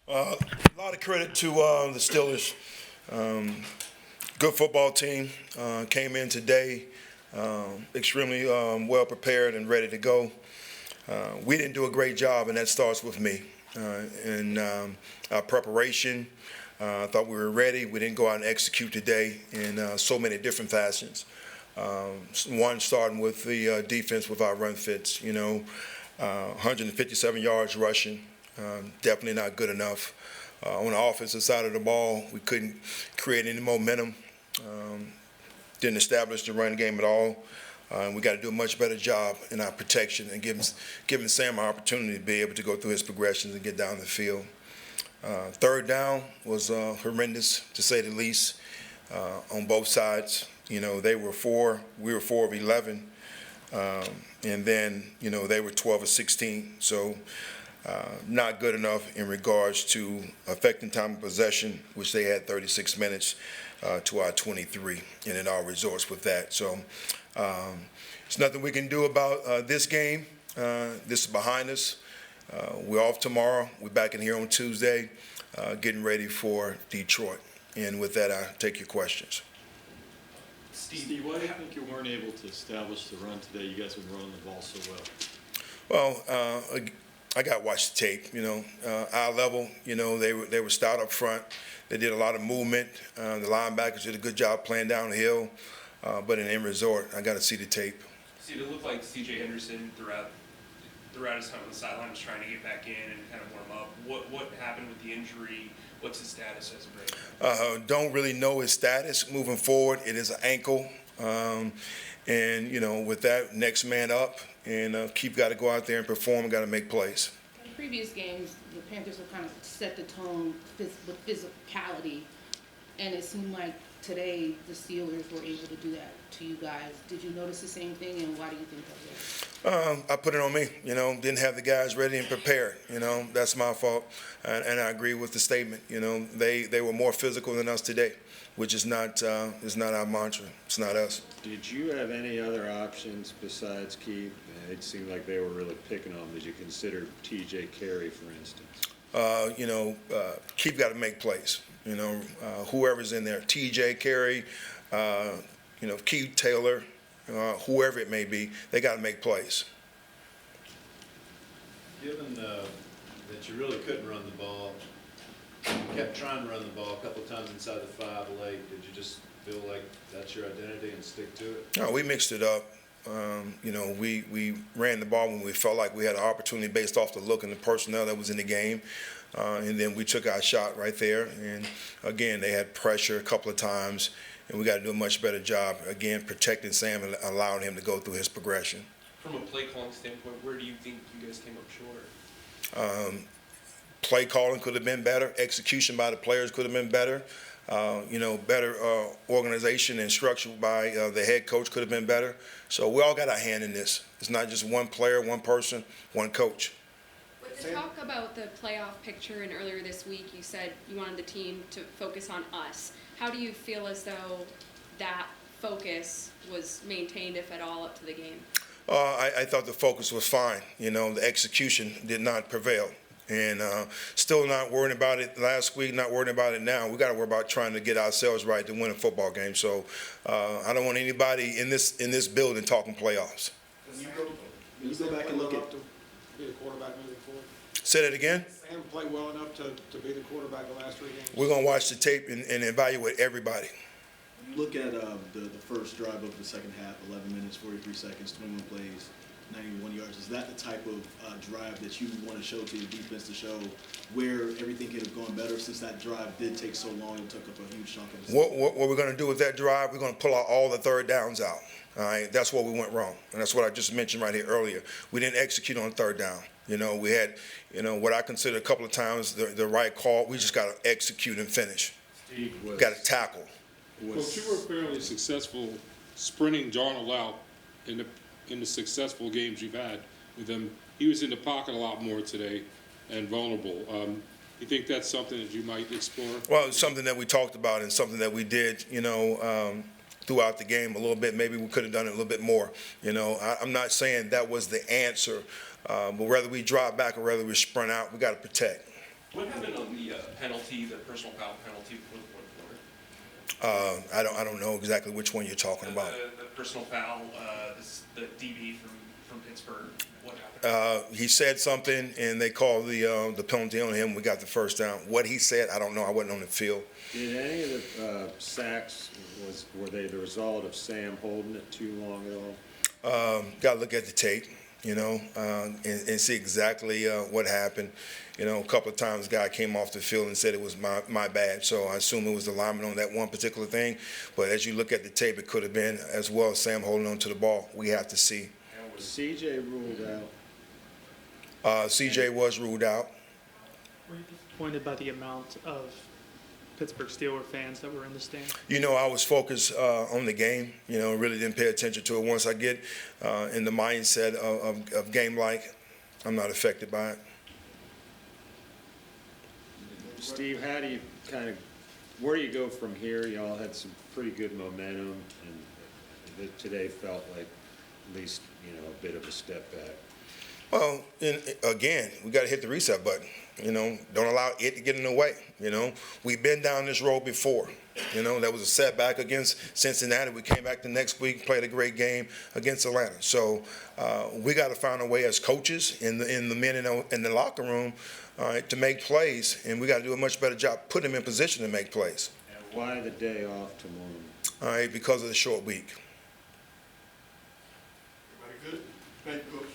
A lot of credit to the Steelers. Good football team. Came in today extremely well prepared and ready to go. We didn't do a great job, and that starts with me. In our preparation, I thought we were ready. We didn't go out and execute today in so many different fashions. One starting with the defense with our run fits. 157 yards rushing. Definitely not good enough. On the offensive side of the ball, we couldn't create any momentum. Didn't establish the run game at all. We got to do a much better job in our protection and giving Sam an opportunity to be able to go through his progressions and get down the field. Third down was horrendous, to say the least, on both sides. They were 4, we were 4 of 11, and then, they were 12 of 16. So not good enough in regards to affecting time of possession, which they had 36 minutes to our 23, and it all resorts with that. So there's nothing we can do about this game. This is behind us. We're off tomorrow. We're back in here on Tuesday, getting ready for Detroit. And with that, I take your questions. Steve, why do you think you weren't able to establish the run today? You guys have been running the ball so well. Well, I got to watch the tape. Our level, they were stout up front. They did a lot of movement. The linebackers did a good job playing downhill. But in end resort, I got to see the tape. Steve, it looked like C.J. Henderson throughout his time on the sideline was trying to get back in and kind of warm up. What happened with the injury? What's his status as of right now? Don't really know his status moving forward. It is an ankle. And, with that, next man up. And Keith got to go out there and perform and got to make plays. In previous games, the Panthers have kind of set the tone with physicality. And it seemed like today the Steelers were able to do that to you guys. Did you notice the same thing, and why do you think that was? I put it on me. Didn't have the guys ready and prepared. That's my fault, and I agree with the statement. They were more physical than us today, which is not our mantra. It's not us. Did you have any other options besides Keith? It seemed like they were really picking on him. Did you consider T.J. Carey, for instance? Keith got to make plays. Whoever's in there, T.J. Carey, Keith Taylor, whoever it may be, they got to make plays. Given that you really couldn't run the ball, you kept trying to run the ball a couple of times inside the 5 late. Did you just feel like that's your identity and stick to it? No, we mixed it up. We ran the ball when we felt like we had an opportunity based off the look and the personnel that was in the game. And then we took our shot right there. And, again, they had pressure a couple of times, and we got to do a much better job, again, protecting Sam and allowing him to go through his progression. From a play calling standpoint, where do you think you guys came up short? Play calling could have been better. Execution by the players could have been better. Better organization and structure by the head coach could have been better. So we all got our hand in this. It's not just one player, one person, one coach. With the talk about the playoff picture, and earlier this week you said you wanted the team to focus on us. How do you feel as though that focus was maintained, if at all, up to the game? I thought the focus was fine. The execution did not prevail. And still not worrying about it last week, not worrying about it now. We got to worry about trying to get ourselves right to win a football game. So I don't want anybody in this building talking playoffs. When you go back and look at to be the quarterback moving forward. Say that again. Sam played well enough to be the quarterback the last 3 games. We're gonna watch the tape and evaluate everybody. You look at the first drive of the second half, 11 minutes, 43 seconds, 21 plays, 91 yards. Is that the type of drive that you want to show to your defense to show where everything could have gone better since that drive did take so long and took up a huge chunk of the season? What we're going to do with that drive, we're going to pull out all the third downs out. All right, that's what we went wrong, and that's what I just mentioned right here earlier. We didn't execute on third down. We had, what I consider a couple of times the right call. We just got to execute and finish. Got to tackle. Coach, you were fairly successful sprinting Darnold out in the successful games you've had with him. He was in the pocket a lot more today and vulnerable. You think that's something that you might explore? Well, it's something that we talked about and something that we did, throughout the game a little bit. Maybe we could have done it a little bit more. I'm not saying that was the answer, but whether we drop back or whether we sprint out, we got to protect. What happened on the penalty, the personal foul penalty before the fourth quarter? I don't know exactly which one you're talking about. The personal foul, the DB from Pittsburgh. What happened? He said something, and they called the penalty on him. We got the first down. What he said, I don't know. I wasn't on the field. Did any of the sacks, were they the result of Sam holding it too long at all? Got to look at the tape, and see exactly what happened. A couple of times, the guy came off the field and said it was my bad. So I assume it was the lineman on that one particular thing. But as you look at the tape, it could have been as well as Sam holding on to the ball. We have to see. And was CJ ruled out? CJ was ruled out. Were you disappointed by the amount of Pittsburgh Steelers fans that were in the stand? I was focused on the game, really didn't pay attention to it. Once I get in the mindset of game-like, I'm not affected by it. Steve, how do you where do you go from here? Y'all had some pretty good momentum, and today felt like at least, a bit of a step back. Well, again, we got to hit the reset button. Don't allow it to get in the way. We've been down this road before. That was a setback against Cincinnati. We came back the next week, played a great game against Atlanta. So we got to find a way as coaches in the men in the locker room to make plays, and we got to do a much better job putting them in position to make plays. And why the day off tomorrow? All right, because of the short week. Everybody good? Thank you, Coach.